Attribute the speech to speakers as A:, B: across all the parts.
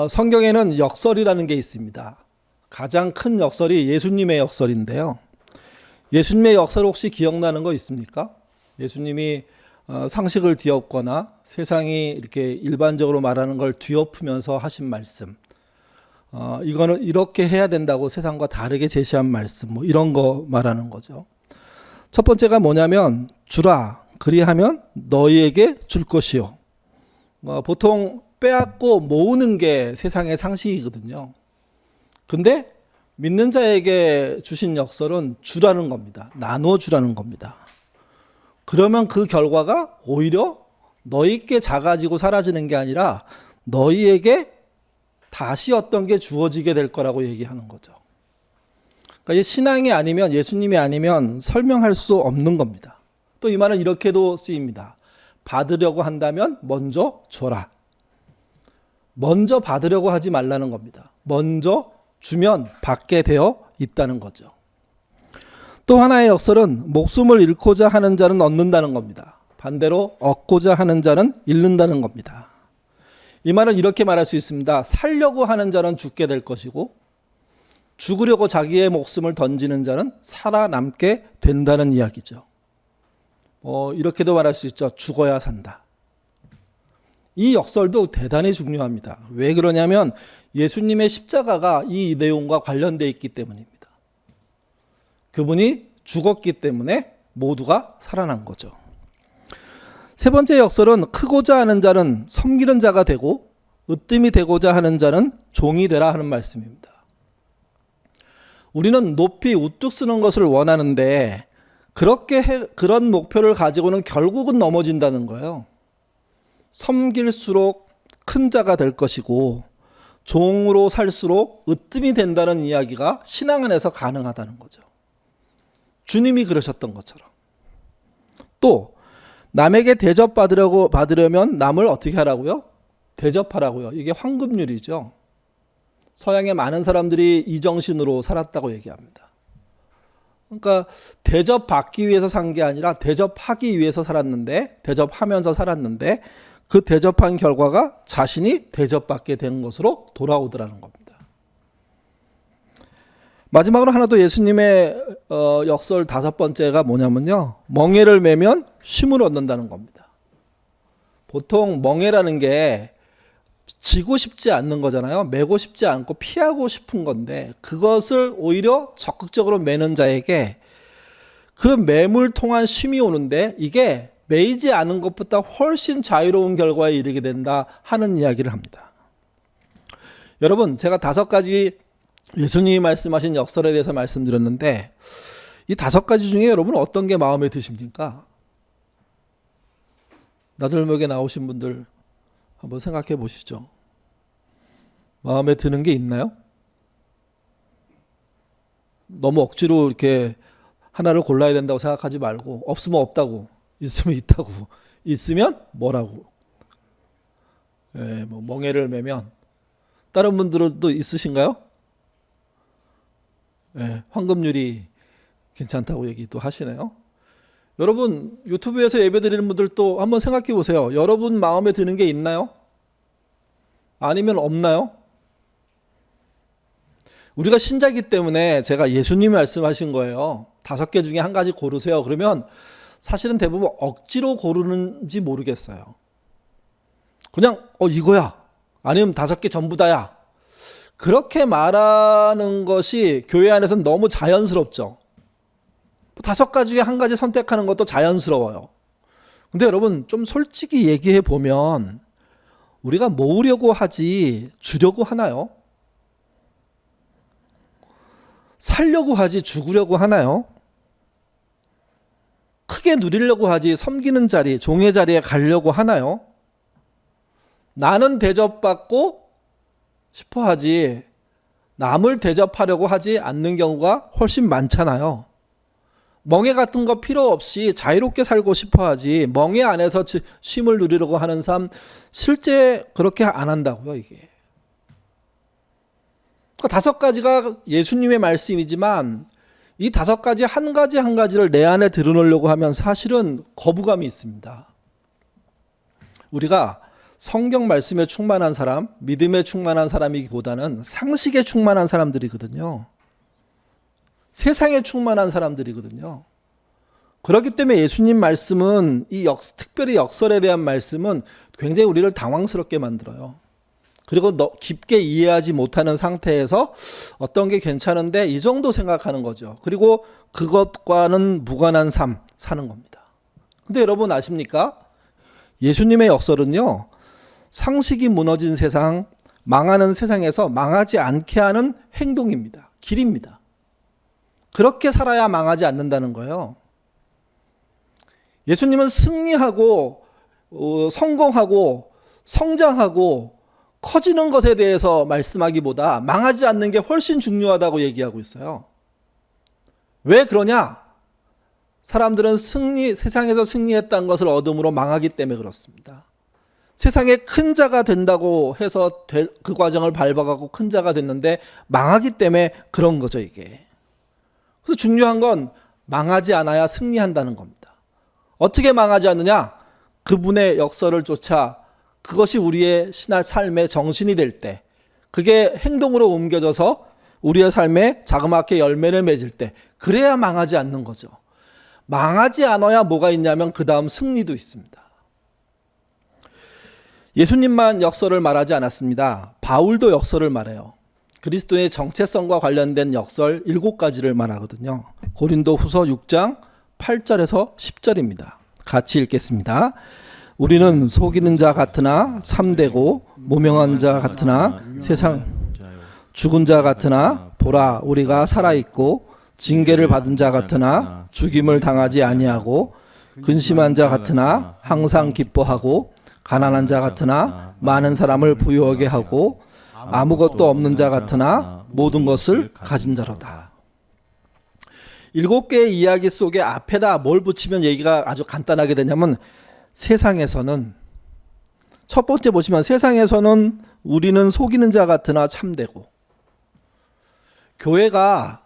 A: 성경에는 역설이라는 게 있습니다. 가장 큰 역설이 예수님의 역설인데요. 예수님의 역설 혹시 기억나는 거 있습니까? 예수님이 상식을 뒤엎거나 세상이 이렇게 일반적으로 말하는 걸 뒤엎으면서 하신 말씀. 이거는 이렇게 해야 된다고 세상과 다르게 제시한 말씀, 뭐 이런 거 말하는 거죠. 첫 번째가 뭐냐면 주라 그리하면 너희에게 줄 것이요. 보통 빼앗고 모으는 게 세상의 상식이거든요. 근데 믿는 자에게 주신 역설은 주라는 겁니다. 나눠 주라는 겁니다. 그러면 그 결과가 오히려 너희께 작아지고 사라지는 게 아니라 너희에게 다시 어떤 게 주어지게 될 거라고 얘기하는 거죠. 그러니까 신앙이 아니면, 예수님이 아니면 설명할 수 없는 겁니다. 또 이 말은 이렇게도 쓰입니다. 받으려고 한다면 먼저 줘라. 먼저 받으려고 하지 말라는 겁니다. 먼저 주면 받게 되어 있다는 거죠. 또 하나의 역설은 목숨을 잃고자 하는 자는 얻는다는 겁니다. 반대로 얻고자 하는 자는 잃는다는 겁니다. 이 말은 이렇게 말할 수 있습니다. 살려고 하는 자는 죽게 될 것이고 죽으려고 자기의 목숨을 던지는 자는 살아남게 된다는 이야기죠. 이렇게도 말할 수 있죠. 죽어야 산다. 이 역설도 대단히 중요합니다. 왜 그러냐면 예수님의 십자가가 이 내용과 관련되어 있기 때문입니다. 그분이 죽었기 때문에 모두가 살아난 거죠. 세 번째 역설은 크고자 하는 자는 섬기는 자가 되고 으뜸이 되고자 하는 자는 종이 되라 하는 말씀입니다. 우리는 높이 우뚝 쓰는 것을 원하는데 그런 목표를 가지고는 결국은 넘어진다는 거예요. 섬길수록 큰 자가 될 것이고 종으로 살수록 으뜸이 된다는 이야기가 신앙 안에서 가능하다는 거죠. 주님이 그러셨던 것처럼. 또 남에게 받으려면 남을 어떻게 하라고요? 대접하라고요. 이게 황금률이죠. 서양의 많은 사람들이 이 정신으로 살았다고 얘기합니다. 그러니까 대접받기 위해서 산 게 아니라 대접하기 위해서 살았는데, 대접하면서 살았는데 그 대접한 결과가 자신이 대접받게 된 것으로 돌아오더라는 겁니다. 마지막으로 하나 더 예수님의 역설 다섯 번째가 뭐냐면요. 멍에를 매면 쉼을 얻는다는 겁니다. 보통 멍에라는 게 지고 싶지 않는 거잖아요. 매고 싶지 않고 피하고 싶은 건데 그것을 오히려 적극적으로 매는 자에게 그 매물 통한 쉼이 오는데 이게 매이지 않은 것보다 훨씬 자유로운 결과에 이르게 된다 하는 이야기를 합니다. 여러분, 제가 5가지 예수님이 말씀하신 역설에 대해서 말씀드렸는데 이 5가지 중에 여러분 어떤 게 마음에 드십니까? 나들목에 나오신 분들 한번 생각해 보시죠. 마음에 드는 게 있나요? 너무 억지로 이렇게 하나를 골라야 된다고 생각하지 말고 없으면 없다고, 있으면 있다고, 있으면 뭐라고. 뭐 멍에를 매면. 다른 분들도 있으신가요? 황금률이 괜찮다고 얘기도 하시네요. 여러분 유튜브에서 예배드리는 분들 또 한번 생각해 보세요. 여러분 마음에 드는 게 있나요? 아니면 없나요? 우리가 신자이기 때문에 제가 예수님이 말씀하신 거예요. 5개 중에 한 가지 고르세요. 그러면 사실은 대부분 억지로 고르는지 모르겠어요. 그냥 이거야. 아니면 5개 전부 다야. 그렇게 말하는 것이 교회 안에서는 너무 자연스럽죠. 5가지 중에 한 가지 선택하는 것도 자연스러워요. 근데 여러분 좀 솔직히 얘기해 보면 우리가 모으려고 하지 주려고 하나요? 살려고 하지 죽으려고 하나요? 크게 누리려고 하지 섬기는 자리, 종의 자리에 가려고 하나요? 나는 대접받고 싶어 하지 남을 대접하려고 하지 않는 경우가 훨씬 많잖아요. 멍에 같은 거 필요 없이 자유롭게 살고 싶어 하지 멍에 안에서 쉼을 누리려고 하는 삶 실제 그렇게 안 한다고요. 이게. 그러니까 5가지가 예수님의 말씀이지만 이 5가지 한 가지 한 가지를 내 안에 드러내려고 하면 사실은 거부감이 있습니다. 우리가 성경 말씀에 충만한 사람, 믿음에 충만한 사람이기보다는 상식에 충만한 사람들이거든요. 세상에 충만한 사람들이거든요. 그렇기 때문에 예수님 말씀은 특별히 역설에 대한 말씀은 굉장히 우리를 당황스럽게 만들어요. 그리고 깊게 이해하지 못하는 상태에서 어떤 게 괜찮은데 이 정도 생각하는 거죠. 그리고 그것과는 무관한 삶 사는 겁니다. 근데 여러분 아십니까? 예수님의 역설은요, 상식이 무너진 세상, 망하는 세상에서 망하지 않게 하는 행동입니다. 길입니다. 그렇게 살아야 망하지 않는다는 거예요. 예수님은 승리하고 성공하고 성장하고 커지는 것에 대해서 말씀하기보다 망하지 않는 게 훨씬 중요하다고 얘기하고 있어요. 왜 그러냐? 사람들은 세상에서 승리했다는 것을 얻음으로 망하기 때문에 그렇습니다. 세상에 큰 자가 된다고 해서 그 과정을 밟아가고 큰 자가 됐는데 망하기 때문에 그런 거죠, 이게. 그래서 중요한 건 망하지 않아야 승리한다는 겁니다. 어떻게 망하지 않느냐? 그분의 역설을 쫓아 그것이 우리의 삶의 정신이 될 때, 그게 행동으로 옮겨져서 우리의 삶에 자그맣게 열매를 맺을 때, 그래야 망하지 않는 거죠. 망하지 않아야 뭐가 있냐면 그 다음 승리도 있습니다. 예수님만 역설을 말하지 않았습니다. 바울도 역설을 말해요. 그리스도의 정체성과 관련된 역설 7가지를 말하거든요. 고린도 후서 6장 8절에서 10절입니다. 같이 읽겠습니다. 우리는 속이는 자 같으나 참되고 무명한 자 같으나 세상 죽은 자 같으나 보라 우리가 살아있고 징계를 받은 자 같으나 죽임을 당하지 아니하고 근심한 자 같으나 항상 기뻐하고 가난한 자 같으나 많은 사람을 부유하게 하고 아무것도 없는 자 같으나 모든 것을 가진 자로다. 7개의 이야기 속에 앞에다 뭘 붙이면 얘기가 아주 간단하게 되냐면, 세상에서는, 첫 번째 보시면 세상에서는 우리는 속이는 자 같으나 참되고, 교회가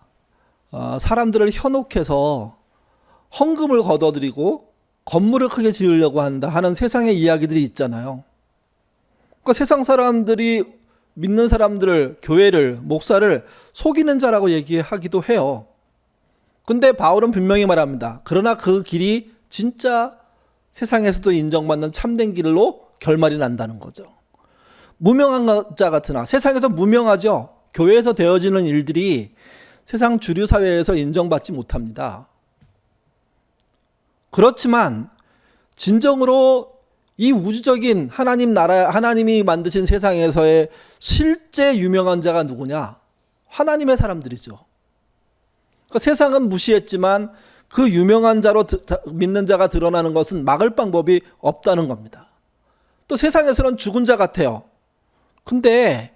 A: 사람들을 현혹해서 헌금을 걷어들이고 건물을 크게 지으려고 한다 하는 세상의 이야기들이 있잖아요. 그러니까 세상 사람들이 믿는 사람들을, 교회를, 목사를 속이는 자라고 얘기하기도 해요. 근데 바울은 분명히 말합니다. 그러나 그 길이 진짜 세상에서도 인정받는 참된 길로 결말이 난다는 거죠. 무명한 자 같으나, 세상에서 무명하죠. 교회에서 되어지는 일들이 세상 주류 사회에서 인정받지 못합니다. 그렇지만 진정으로 이 우주적인 하나님 나라, 하나님이 만드신 세상에서의 실제 유명한 자가 누구냐? 하나님의 사람들이죠. 그러니까 세상은 무시했지만 그 유명한 자로 믿는 자가 드러나는 것은 막을 방법이 없다는 겁니다. 또 세상에서는 죽은 자 같아요. 근데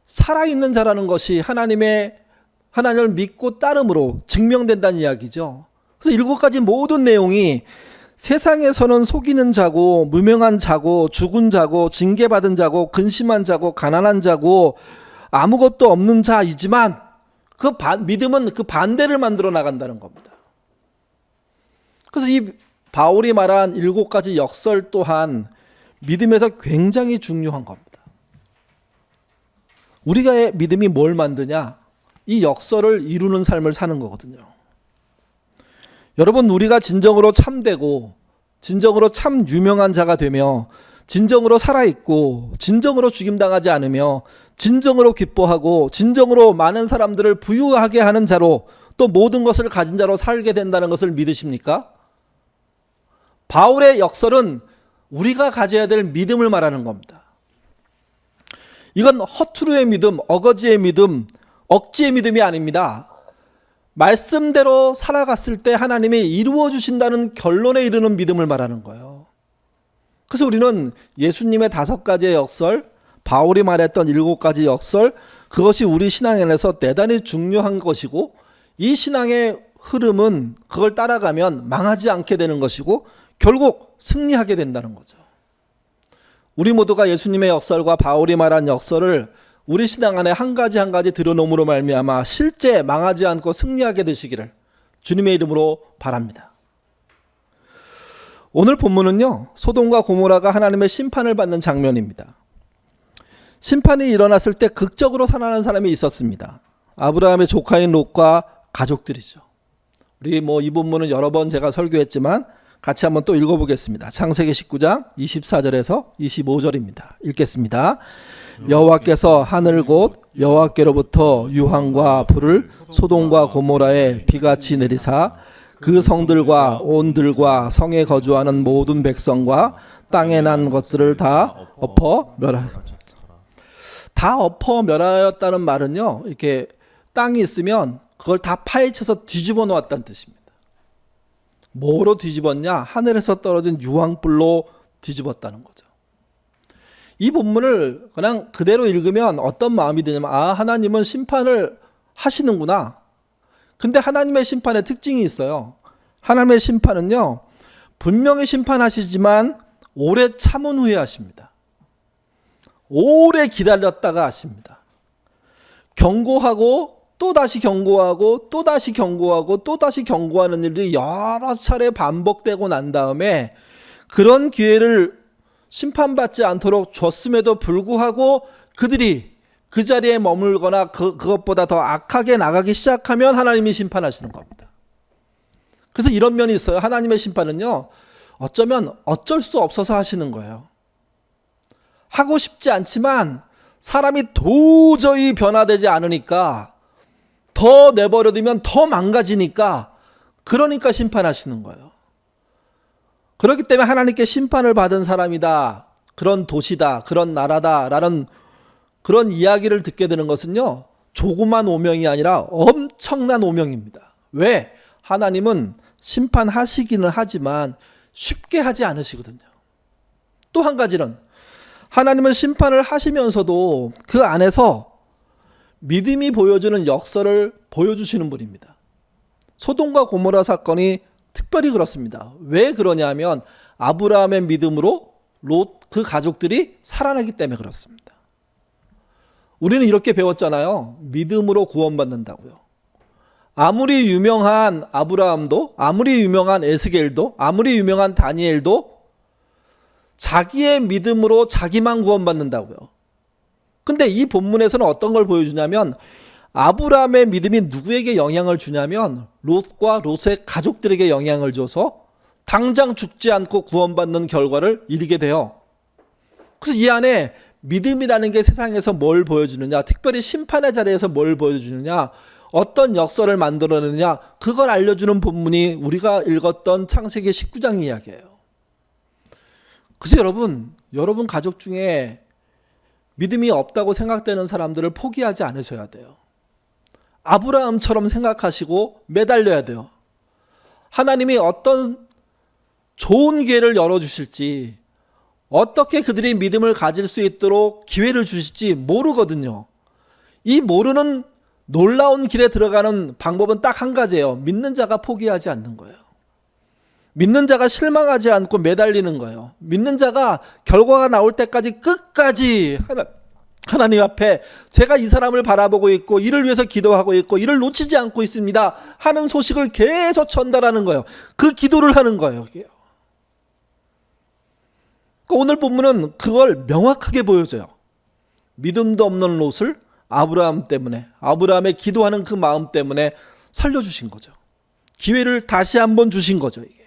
A: 살아있는 자라는 것이 하나님을 믿고 따름으로 증명된다는 이야기죠. 그래서 7가지 모든 내용이 세상에서는 속이는 자고 무명한 자고 죽은 자고 징계받은 자고 근심한 자고 가난한 자고 아무것도 없는 자이지만 그 믿음은 그 반대를 만들어 나간다는 겁니다. 그래서 이 바울이 말한 7가지 역설 또한 믿음에서 굉장히 중요한 겁니다. 우리가 믿음이 뭘 만드냐? 이 역설을 이루는 삶을 사는 거거든요. 여러분, 우리가 진정으로 참되고 진정으로 참 유명한 자가 되며 진정으로 살아있고 진정으로 죽임당하지 않으며 진정으로 기뻐하고 진정으로 많은 사람들을 부유하게 하는 자로, 또 모든 것을 가진 자로 살게 된다는 것을 믿으십니까? 바울의 역설은 우리가 가져야 될 믿음을 말하는 겁니다. 이건 허투루의 믿음, 어거지의 믿음, 억지의 믿음이 아닙니다. 말씀대로 살아갔을 때 하나님이 이루어 주신다는 결론에 이르는 믿음을 말하는 거예요. 그래서 우리는 예수님의 5가지의 역설, 바울이 말했던 7가지 역설, 그것이 우리 신앙 안에서 대단히 중요한 것이고, 이 신앙의 흐름은 그걸 따라가면 망하지 않게 되는 것이고 결국 승리하게 된다는 거죠. 우리 모두가 예수님의 역설과 바울이 말한 역설을 우리 신앙 안에 한 가지 한 가지 들여놓음으로 말미암아 실제 망하지 않고 승리하게 되시기를 주님의 이름으로 바랍니다. 오늘 본문은요, 소돔과 고모라가 하나님의 심판을 받는 장면입니다. 심판이 일어났을 때 극적으로 살아나는 사람이 있었습니다. 아브라함의 조카인 롯과 가족들이죠. 우리 이 본문은 여러 번 제가 설교했지만 같이 한번 또 읽어보겠습니다. 창세기 19장 24절에서 25절입니다. 읽겠습니다. 여호와께서 하늘 곧 여호와께로부터 유황과 불을 소돔과 고모라에 비같이 내리사 그 성들과 온들과 성에 거주하는 모든 백성과 땅에 난 것들을 다 엎어 멸하였다. 다 엎어 멸하였다는 말은요, 이렇게 땅이 있으면 그걸 다 파헤쳐서 뒤집어 놓았다는 뜻입니다. 뭐로 뒤집었냐? 하늘에서 떨어진 유황불로 뒤집었다는 거죠. 이 본문을 그냥 그대로 읽으면 어떤 마음이 드냐면, 하나님은 심판을 하시는구나. 근데 하나님의 심판의 특징이 있어요. 하나님의 심판은요, 분명히 심판하시지만 오래 참은 후에 하십니다. 오래 기다렸다가 하십니다. 경고하고 또다시 경고하고 또다시 경고하고 또다시 경고하는 일들이 여러 차례 반복되고 난 다음에 그런 기회를 심판받지 않도록 줬음에도 불구하고 그들이 그 자리에 머물거나 그것보다 더 악하게 나가기 시작하면 하나님이 심판하시는 겁니다. 그래서 이런 면이 있어요. 하나님의 심판은요, 어쩌면 어쩔 수 없어서 하시는 거예요. 하고 싶지 않지만 사람이 도저히 변화되지 않으니까, 더 내버려두면 더 망가지니까, 그러니까 심판하시는 거예요. 그렇기 때문에 하나님께 심판을 받은 사람이다, 그런 도시다, 그런 나라다 라는 그런 이야기를 듣게 되는 것은요, 조그만 오명이 아니라 엄청난 오명입니다. 왜? 하나님은 심판하시기는 하지만 쉽게 하지 않으시거든요. 또 한 가지는, 하나님은 심판을 하시면서도 그 안에서 믿음이 보여주는 역사를 보여주시는 분입니다. 소돔과 고모라 사건이 특별히 그렇습니다. 왜 그러냐면 아브라함의 믿음으로 롯 그 가족들이 살아나기 때문에 그렇습니다. 우리는 이렇게 배웠잖아요. 믿음으로 구원받는다고요. 아무리 유명한 아브라함도, 아무리 유명한 에스겔도, 아무리 유명한 다니엘도 자기의 믿음으로 자기만 구원받는다고요. 근데 이 본문에서는 어떤 걸 보여주냐면, 아브라함의 믿음이 누구에게 영향을 주냐면 롯과 롯의 가족들에게 영향을 줘서 당장 죽지 않고 구원받는 결과를 이루게 돼요. 그래서 이 안에 믿음이라는 게 세상에서 뭘 보여주느냐, 특별히 심판의 자리에서 뭘 보여주느냐, 어떤 역사를 만들어내느냐, 그걸 알려주는 본문이 우리가 읽었던 창세기 19장 이야기예요. 그래서 여러분 가족 중에 믿음이 없다고 생각되는 사람들을 포기하지 않으셔야 돼요. 아브라함처럼 생각하시고 매달려야 돼요. 하나님이 어떤 좋은 기회를 열어주실지, 어떻게 그들이 믿음을 가질 수 있도록 기회를 주실지 모르거든요. 이 모르는 놀라운 길에 들어가는 방법은 딱 한 가지예요. 믿는 자가 포기하지 않는 거예요. 믿는 자가 실망하지 않고 매달리는 거예요. 믿는 자가 결과가 나올 때까지 끝까지 하나님 앞에 제가 이 사람을 바라보고 있고 이를 위해서 기도하고 있고 이를 놓치지 않고 있습니다 하는 소식을 계속 전달하는 거예요. 그 기도를 하는 거예요. 그러니까 오늘 본문은 그걸 명확하게 보여줘요. 믿음도 없는 롯을 아브라함 때문에, 아브라함의 기도하는 그 마음 때문에 살려주신 거죠. 기회를 다시 한번 주신 거죠. 이게.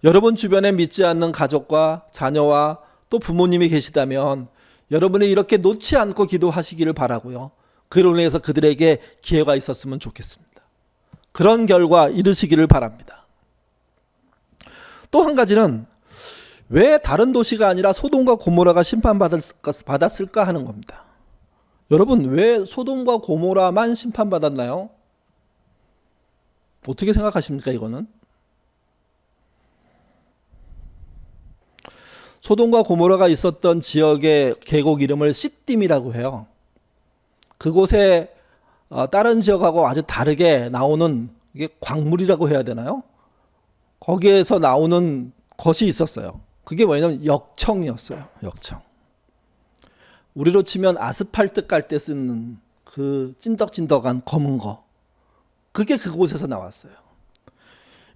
A: 여러분 주변에 믿지 않는 가족과 자녀와 또 부모님이 계시다면 여러분이 이렇게 놓지 않고 기도하시기를 바라고요. 그로 인해서 그들에게 기회가 있었으면 좋겠습니다. 그런 결과 이루시기를 바랍니다. 또 한 가지는 왜 다른 도시가 아니라 소돔과 고모라가 심판받았을까 하는 겁니다. 여러분, 왜 소돔과 고모라만 심판받았나요? 어떻게 생각하십니까, 이거는? 소돔과 고모라가 있었던 지역의 계곡 이름을 시딤이라고 해요. 그곳에 다른 지역하고 아주 다르게 나오는, 이게 광물이라고 해야 되나요? 거기에서 나오는 것이 있었어요. 그게 뭐냐면 역청이었어요. 역청. 우리로 치면 아스팔트 깔 때 쓰는 그 찐덕찐덕한 검은 거. 그게 그곳에서 나왔어요.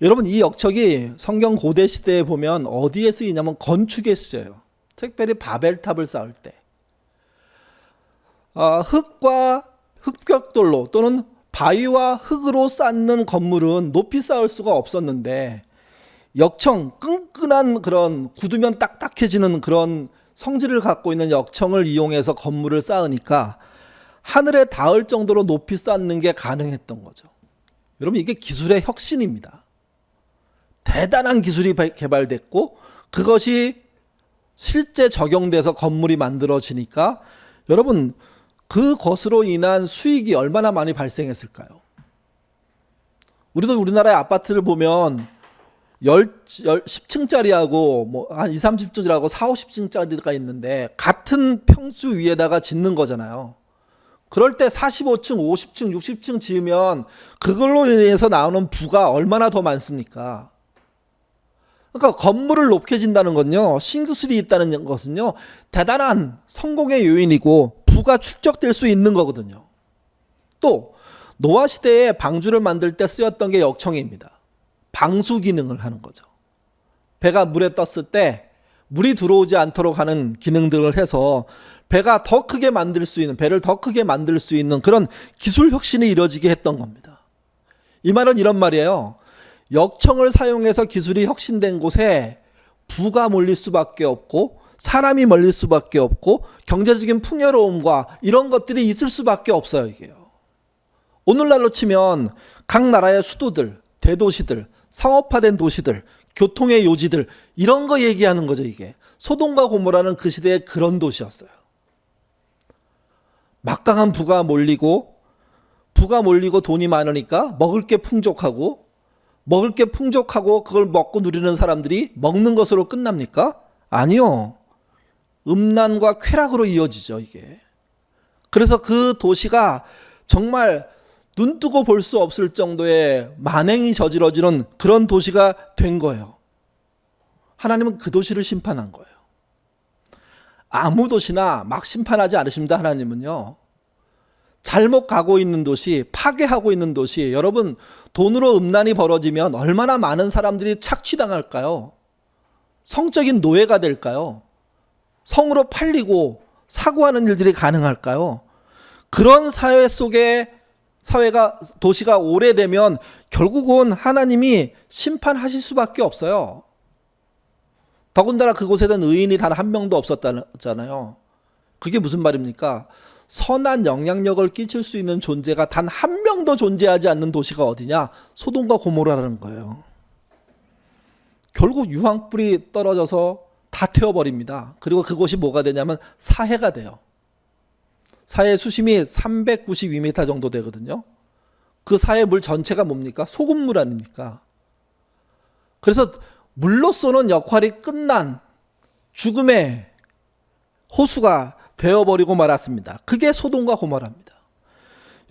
A: 여러분, 이 역척이 성경 고대 시대에 보면 어디에 쓰이냐면 건축에 쓰여요. 특별히 바벨탑을 쌓을 때. 흙과 흙벽돌로 또는 바위와 흙으로 쌓는 건물은 높이 쌓을 수가 없었는데, 역청, 끈끈한 그런 굳으면 딱딱해지는 그런 성질을 갖고 있는 역청을 이용해서 건물을 쌓으니까 하늘에 닿을 정도로 높이 쌓는 게 가능했던 거죠. 여러분, 이게 기술의 혁신입니다. 대단한 기술이 개발됐고 그것이 실제 적용돼서 건물이 만들어지니까 여러분, 그것으로 인한 수익이 얼마나 많이 발생했을까요? 우리도 우리나라의 아파트를 보면 10층짜리하고 한 20, 30층짜리하고 40, 50층짜리가 있는데 같은 평수 위에다가 짓는 거잖아요. 그럴 때 45층, 50층, 60층 지으면 그걸로 인해서 나오는 부가 얼마나 더 많습니까? 그러니까 건물을 높게 짓는다는 건요, 신기술이 있다는 것은요, 대단한 성공의 요인이고 부가 축적될 수 있는 거거든요. 또 노아 시대에 방주를 만들 때 쓰였던 게 역청입니다. 방수 기능을 하는 거죠. 배가 물에 떴을 때 물이 들어오지 않도록 하는 기능들을 해서 배가 더 크게 만들 수 있는, 배를 더 크게 만들 수 있는 그런 기술 혁신이 이루어지게 했던 겁니다. 이 말은 이런 말이에요. 역청을 사용해서 기술이 혁신된 곳에 부가 몰릴 수밖에 없고 사람이 몰릴 수밖에 없고 경제적인 풍요로움과 이런 것들이 있을 수밖에 없어요. 이게요. 오늘날로 치면 각 나라의 수도들, 대도시들, 상업화된 도시들, 교통의 요지들, 이런 거 얘기하는 거죠. 이게 소돔과 고모라는 그 시대의 그런 도시였어요. 막강한 부가 몰리고 돈이 많으니까 먹을 게 풍족하고 그걸 먹고 누리는 사람들이 먹는 것으로 끝납니까? 아니요. 음란과 쾌락으로 이어지죠, 이게. 그래서 그 도시가 정말 눈 뜨고 볼 수 없을 정도의 만행이 저지러지는 그런 도시가 된 거예요. 하나님은 그 도시를 심판한 거예요. 아무 도시나 막 심판하지 않으십니다. 하나님은요. 잘못 가고 있는 도시, 파괴하고 있는 도시, 여러분, 돈으로 음란이 벌어지면 얼마나 많은 사람들이 착취당할까요? 성적인 노예가 될까요? 성으로 팔리고 사고하는 일들이 가능할까요? 그런 사회 속에 도시가 오래되면 결국은 하나님이 심판하실 수밖에 없어요. 더군다나 그곳에는 의인이 단 한 명도 없었잖아요. 그게 무슨 말입니까? 선한 영향력을 끼칠 수 있는 존재가 단 한 명도 존재하지 않는 도시가 어디냐? 소돔과 고모라라는 거예요. 결국 유황불이 떨어져서 다 태워버립니다. 그리고 그곳이 뭐가 되냐면 사해가 돼요. 사해 수심이 392m 정도 되거든요. 그 사해 물 전체가 뭡니까? 소금물 아닙니까? 그래서 물로서는 역할이 끝난 죽음의 호수가 되어버리고 말았습니다. 그게 소돔과 고모라입니다.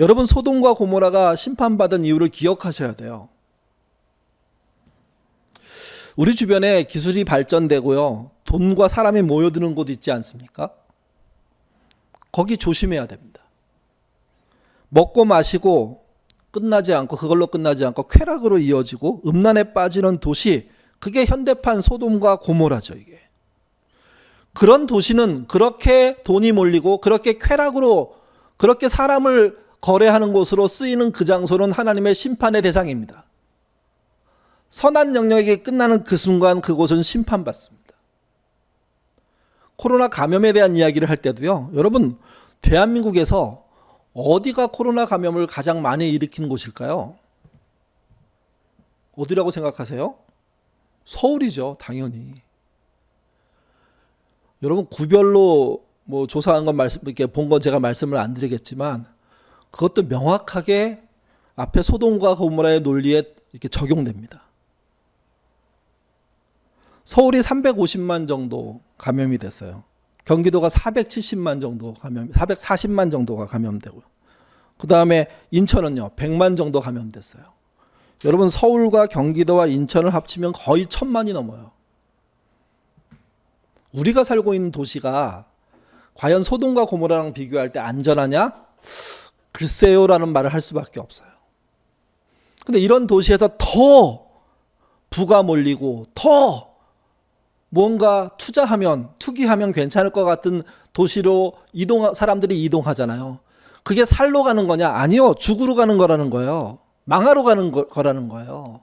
A: 여러분, 소돔과 고모라가 심판받은 이유를 기억하셔야 돼요. 우리 주변에 기술이 발전되고요, 돈과 사람이 모여드는 곳 있지 않습니까? 거기 조심해야 됩니다. 먹고 마시고 그걸로 끝나지 않고 쾌락으로 이어지고 음란에 빠지는 도시, 그게 현대판 소돔과 고모라죠. 이게. 그런 도시는 그렇게 돈이 몰리고 그렇게 쾌락으로 그렇게 사람을 거래하는 곳으로 쓰이는 그 장소는 하나님의 심판의 대상입니다. 선한 영역이 끝나는 그 순간 그곳은 심판받습니다. 코로나 감염에 대한 이야기를 할 때도요, 여러분, 대한민국에서 어디가 코로나 감염을 가장 많이 일으킨 곳일까요? 어디라고 생각하세요? 서울이죠, 당연히. 여러분, 구별로 조사한 건 이렇게 본 건 제가 말씀을 안 드리겠지만 그것도 명확하게 앞에 소돔과 고모라의 논리에 이렇게 적용됩니다. 서울이 350만 정도 감염이 됐어요. 경기도가 470만 정도 440만 정도가 감염되고요. 그 다음에 인천은요, 100만 정도 감염됐어요. 여러분, 서울과 경기도와 인천을 합치면 거의 1000만이 넘어요. 우리가 살고 있는 도시가 과연 소돔과 고모라랑 비교할 때 안전하냐? 글쎄요라는 말을 할 수밖에 없어요. 근데 이런 도시에서 더 부가 몰리고 더 뭔가 투기하면 괜찮을 것 같은 도시로 사람들이 이동하잖아요. 그게 살로 가는 거냐? 아니요. 죽으러 가는 거라는 거예요. 망하러 가는 거라는 거예요.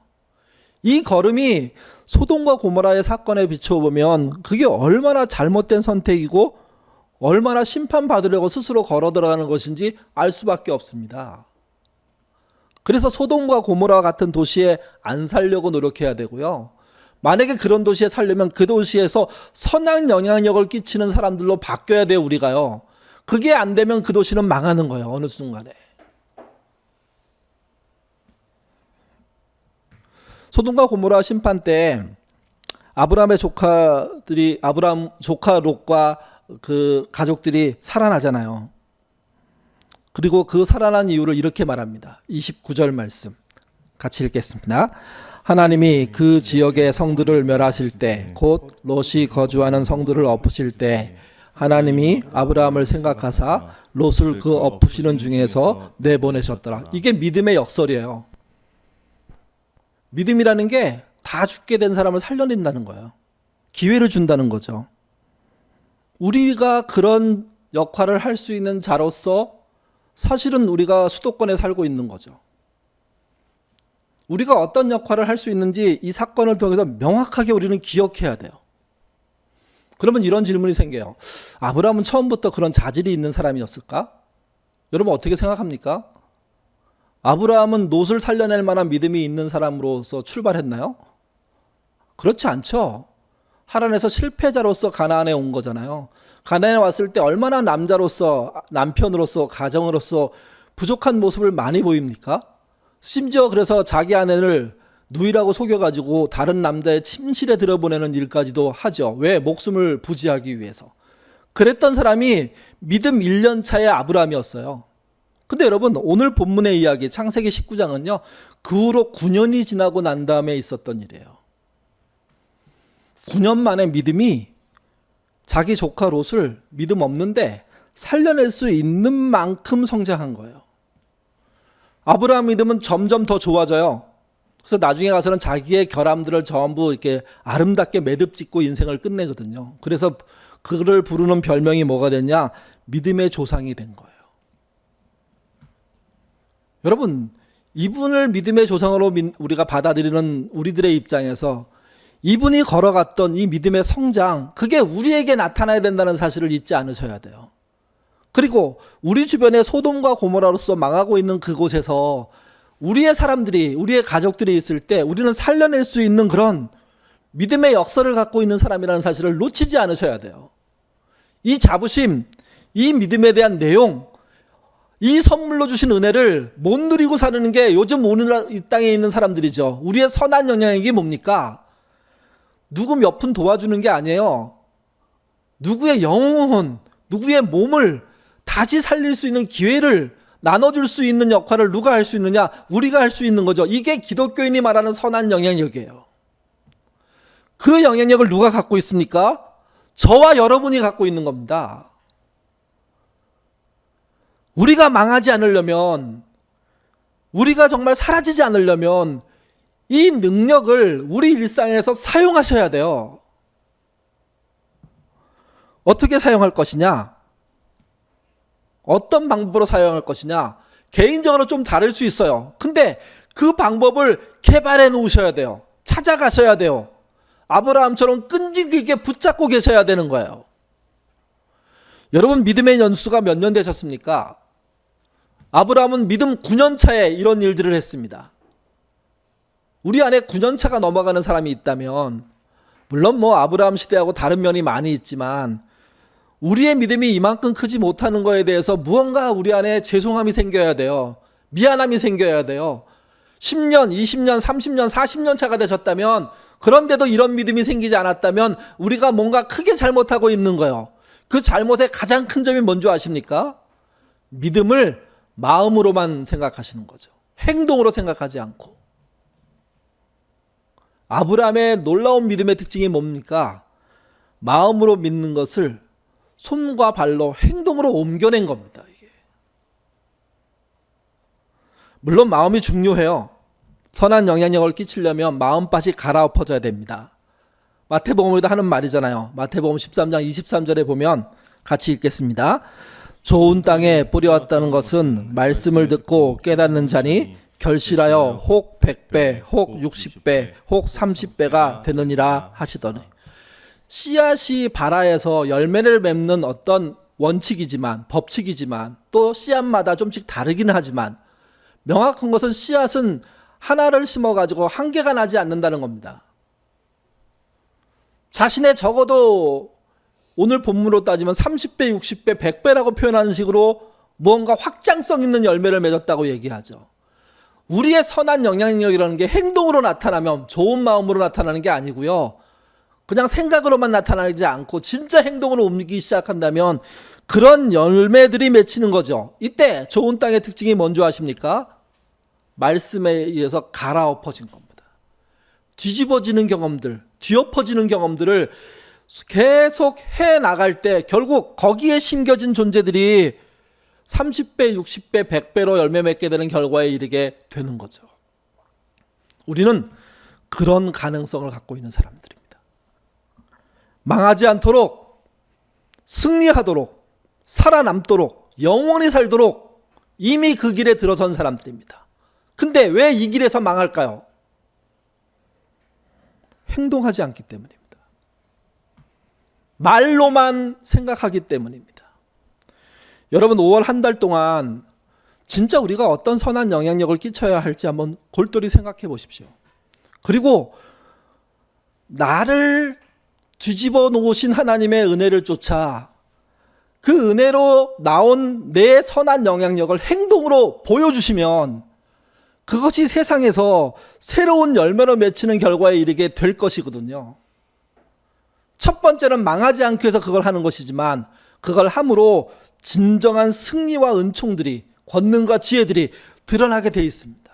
A: 이 걸음이 소돔과 고모라의 사건에 비춰보면 그게 얼마나 잘못된 선택이고 얼마나 심판받으려고 스스로 걸어 들어가는 것인지 알 수밖에 없습니다. 그래서 소돔과 고모라 같은 도시에 안 살려고 노력해야 되고요. 만약에 그런 도시에 살려면 그 도시에서 선한 영향력을 끼치는 사람들로 바뀌어야 돼요, 우리가요. 그게 안 되면 그 도시는 망하는 거예요, 어느 순간에. 소돔과 고모라 심판 때 아브라함 조카 롯과 그 가족들이 살아나잖아요. 그리고 그 살아난 이유를 이렇게 말합니다. 29절 말씀 같이 읽겠습니다. 하나님이 그 지역의 성들을 멸하실 때, 곧 롯이 거주하는 성들을 엎으실 때 하나님이 아브라함을 생각하사 롯을 그 엎으시는 중에서 내보내셨더라. 이게 믿음의 역설이에요. 믿음이라는 게 다 죽게 된 사람을 살려낸다는 거예요. 기회를 준다는 거죠. 우리가 그런 역할을 할 수 있는 자로서 사실은 우리가 수도권에 살고 있는 거죠. 우리가 어떤 역할을 할 수 있는지 이 사건을 통해서 명확하게 우리는 기억해야 돼요. 그러면 이런 질문이 생겨요. 아브라함은 처음부터 그런 자질이 있는 사람이었을까? 여러분 어떻게 생각합니까? 아브라함은 롯을 살려낼 만한 믿음이 있는 사람으로서 출발했나요? 그렇지 않죠. 하란에서 실패자로서 가나안에 온 거잖아요. 가나안에 왔을 때 얼마나 남편으로서 가정으로서 부족한 모습을 많이 보입니까? 심지어 그래서 자기 아내를 누이라고 속여가지고 다른 남자의 침실에 들여보내는 일까지도 하죠. 왜? 목숨을 부지하기 위해서. 그랬던 사람이 믿음 1년 차의 아브라함이었어요. 근데 여러분 오늘 본문의 이야기 창세기 19장은요. 그 후로 9년이 지나고 난 다음에 있었던 일이에요. 9년 만에 믿음이 자기 조카 롯을 믿음 없는데 살려낼 수 있는 만큼 성장한 거예요. 아브라함 믿음은 점점 더 좋아져요. 그래서 나중에 가서는 자기의 결함들을 전부 이렇게 아름답게 매듭짓고 인생을 끝내거든요. 그래서 그를 부르는 별명이 뭐가 됐냐? 믿음의 조상이 된 거예요. 여러분, 이분을 믿음의 조상으로 우리가 받아들이는 우리들의 입장에서 이분이 걸어갔던 이 믿음의 성장, 그게 우리에게 나타나야 된다는 사실을 잊지 않으셔야 돼요. 그리고 우리 주변에 소돔과 고모라로서 망하고 있는 그곳에서 우리의 사람들이, 우리의 가족들이 있을 때 우리는 살려낼 수 있는 그런 믿음의 역사를 갖고 있는 사람이라는 사실을 놓치지 않으셔야 돼요. 이 자부심, 이 믿음에 대한 내용, 이 선물로 주신 은혜를 못 누리고 사는 게 요즘 오늘 이 땅에 있는 사람들이죠. 우리의 선한 영향력이 뭡니까? 누구 몇 푼 도와주는 게 아니에요. 누구의 영혼, 누구의 몸을 다시 살릴 수 있는 기회를 나눠줄 수 있는 역할을 누가 할 수 있느냐? 우리가 할 수 있는 거죠. 이게 기독교인이 말하는 선한 영향력이에요. 그 영향력을 누가 갖고 있습니까? 저와 여러분이 갖고 있는 겁니다. 우리가 망하지 않으려면, 우리가 정말 사라지지 않으려면 이 능력을 우리 일상에서 사용하셔야 돼요. 어떻게 사용할 것이냐? 어떤 방법으로 사용할 것이냐? 개인적으로 좀 다를 수 있어요. 근데 그 방법을 개발해 놓으셔야 돼요. 찾아가셔야 돼요. 아브라함처럼 끈질기게 붙잡고 계셔야 되는 거예요. 여러분 믿음의 연수가 몇 년 되셨습니까? 아브라함은 믿음 9년 차에 이런 일들을 했습니다. 우리 안에 9년 차가 넘어가는 사람이 있다면, 물론 아브라함 시대하고 다른 면이 많이 있지만 우리의 믿음이 이만큼 크지 못하는 거에 대해서 무언가 우리 안에 죄송함이 생겨야 돼요. 미안함이 생겨야 돼요. 10년, 20년, 30년, 40년 차가 되셨다면, 그런데도 이런 믿음이 생기지 않았다면 우리가 뭔가 크게 잘못하고 있는 거예요. 그 잘못의 가장 큰 점이 뭔지 아십니까? 믿음을 마음으로만 생각하시는 거죠. 행동으로 생각하지 않고. 아브라함의 놀라운 믿음의 특징이 뭡니까? 마음으로 믿는 것을 손과 발로 행동으로 옮겨낸 겁니다. 이게. 물론 마음이 중요해요. 선한 영향력을 끼치려면 마음밭이 갈아엎어져야 됩니다. 마태복음에도 하는 말이잖아요. 마태복음 13장 23절에 보면 같이 읽겠습니다. 좋은 땅에 뿌려왔다는 것은 말씀을 듣고 깨닫는 자니 결실하여 혹 100배, 혹 60배, 혹 30배가 되느니라 하시더니, 씨앗이 발아에서 열매를 맺는 어떤 원칙이지만, 법칙이지만, 또 씨앗마다 좀씩 다르긴 하지만, 명확한 것은 씨앗은 하나를 심어가지고 한 개가 나지 않는다는 겁니다. 자신의 적어도 오늘 본문으로 따지면 30배, 60배, 100배라고 표현하는 식으로 무언가 확장성 있는 열매를 맺었다고 얘기하죠. 우리의 선한 영향력이라는 게 행동으로 나타나면, 좋은 마음으로 나타나는 게 아니고요, 그냥 생각으로만 나타나지 않고 진짜 행동으로 옮기기 시작한다면 그런 열매들이 맺히는 거죠. 이때 좋은 땅의 특징이 뭔지 아십니까? 말씀에 의해서 갈아엎어진 겁니다. 뒤집어지는 경험들, 뒤엎어지는 경험들을 계속 해나갈 때 결국 거기에 심겨진 존재들이 30배, 60배, 100배로 열매 맺게 되는 결과에 이르게 되는 거죠. 우리는 그런 가능성을 갖고 있는 사람들입니다. 망하지 않도록, 승리하도록, 살아남도록, 영원히 살도록 이미 그 길에 들어선 사람들입니다. 근데 왜 이 길에서 망할까요? 행동하지 않기 때문입니다. 말로만 생각하기 때문입니다. 여러분, 5월 한 달 동안 진짜 우리가 어떤 선한 영향력을 끼쳐야 할지 한번 골똘히 생각해 보십시오. 그리고 나를 뒤집어 놓으신 하나님의 은혜를 쫓아 그 은혜로 나온 내 선한 영향력을 행동으로 보여주시면 그것이 세상에서 새로운 열매로 맺히는 결과에 이르게 될 것이거든요. 첫 번째는 망하지 않기 위해서 그걸 하는 것이지만, 그걸 함으로 진정한 승리와 은총들이, 권능과 지혜들이 드러나게 돼 있습니다.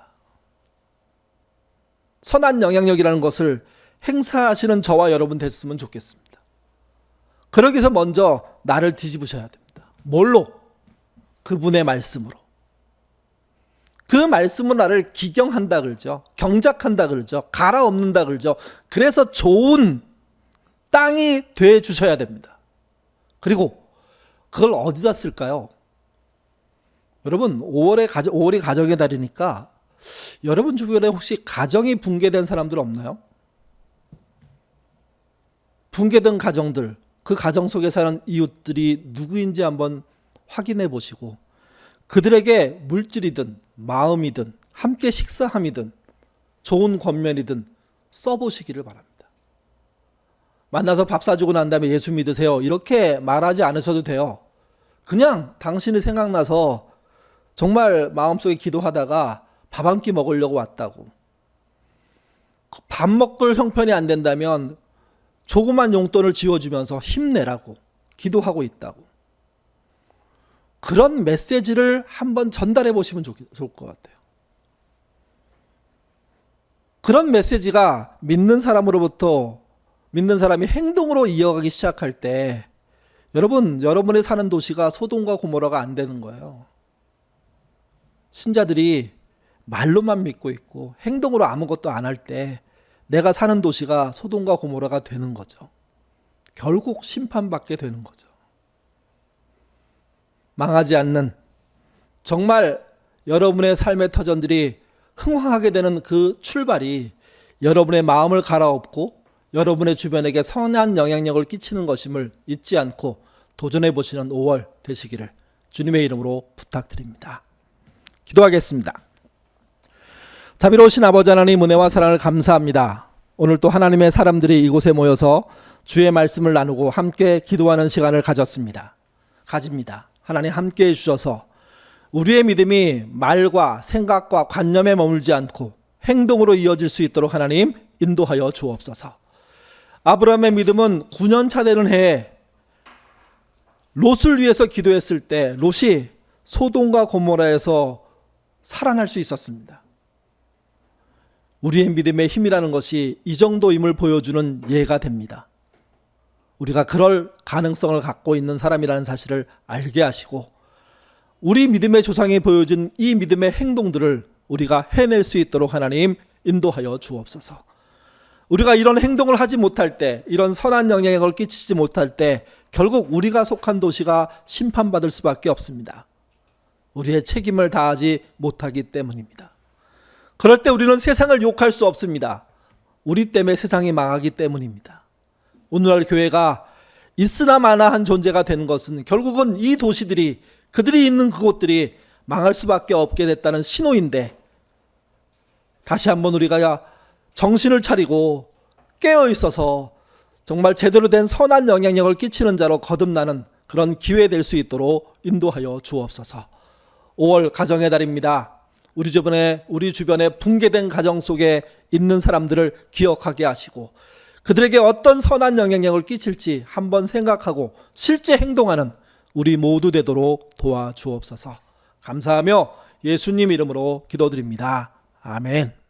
A: 선한 영향력이라는 것을 행사하시는 저와 여러분 됐으면 좋겠습니다. 그러기 위해서 먼저 나를 뒤집으셔야 됩니다. 뭘로? 그분의 말씀으로. 그 말씀은 나를 기경한다 그러죠. 경작한다 그러죠. 갈아엎는다 그러죠. 그래서 좋은 땅이 돼 주셔야 됩니다. 그리고 그걸 어디다 쓸까요? 여러분, 5월이 가정의 달이니까 여러분 주변에 혹시 가정이 붕괴된 사람들 없나요? 붕괴된 가정들, 그 가정 속에 사는 이웃들이 누구인지 한번 확인해 보시고 그들에게 물질이든 마음이든 함께 식사함이든 좋은 권면이든 써보시기를 바랍니다. 만나서 밥 사주고 난 다음에 예수 믿으세요, 이렇게 말하지 않으셔도 돼요. 그냥 당신이 생각나서 정말 마음속에 기도하다가 밥 한 끼 먹으려고 왔다고, 밥 먹을 형편이 안 된다면 조그만 용돈을 지어주면서 힘내라고 기도하고 있다고, 그런 메시지를 한번 전달해 보시면 좋을 것 같아요. 그런 메시지가 믿는 사람이 행동으로 이어가기 시작할 때 여러분의 사는 도시가 소돔과 고모라가 안 되는 거예요. 신자들이 말로만 믿고 있고 행동으로 아무것도 안 할 때 내가 사는 도시가 소돔과 고모라가 되는 거죠. 결국 심판받게 되는 거죠. 망하지 않는, 정말 여러분의 삶의 터전들이 흥황하게 되는 그 출발이 여러분의 마음을 갈아엎고 여러분의 주변에게 선한 영향력을 끼치는 것임을 잊지 않고 도전해 보시는 5월 되시기를 주님의 이름으로 부탁드립니다. 기도하겠습니다. 자비로우신 아버지 하나님, 은혜와 사랑을 감사합니다. 오늘 또 하나님의 사람들이 이곳에 모여서 주의 말씀을 나누고 함께 기도하는 시간을 가집니다. 하나님 함께해 주셔서 우리의 믿음이 말과 생각과 관념에 머물지 않고 행동으로 이어질 수 있도록 하나님 인도하여 주옵소서. 아브라함의 믿음은 9년차 되는 해에 롯을 위해서 기도했을 때 롯이 소돔과 고모라에서 살아날 수 있었습니다. 우리의 믿음의 힘이라는 것이 이 정도임을 보여주는 예가 됩니다. 우리가 그럴 가능성을 갖고 있는 사람이라는 사실을 알게 하시고 우리 믿음의 조상이 보여준 이 믿음의 행동들을 우리가 해낼 수 있도록 하나님 인도하여 주옵소서. 우리가 이런 행동을 하지 못할 때, 이런 선한 영향력을 끼치지 못할 때 결국 우리가 속한 도시가 심판받을 수밖에 없습니다. 우리의 책임을 다하지 못하기 때문입니다. 그럴 때 우리는 세상을 욕할 수 없습니다. 우리 때문에 세상이 망하기 때문입니다. 오늘날 교회가 있으나 마나한 존재가 되는 것은 결국은 이 도시들이, 그들이 있는 그곳들이 망할 수밖에 없게 됐다는 신호인데, 다시 한번 우리가 정신을 차리고 깨어 있어서 정말 제대로 된 선한 영향력을 끼치는 자로 거듭나는 그런 기회 될 수 있도록 인도하여 주옵소서. 5월 가정의 달입니다. 우리 주변에 붕괴된 가정 속에 있는 사람들을 기억하게 하시고 그들에게 어떤 선한 영향력을 끼칠지 한번 생각하고 실제 행동하는 우리 모두 되도록 도와주옵소서. 감사하며 예수님 이름으로 기도드립니다. 아멘.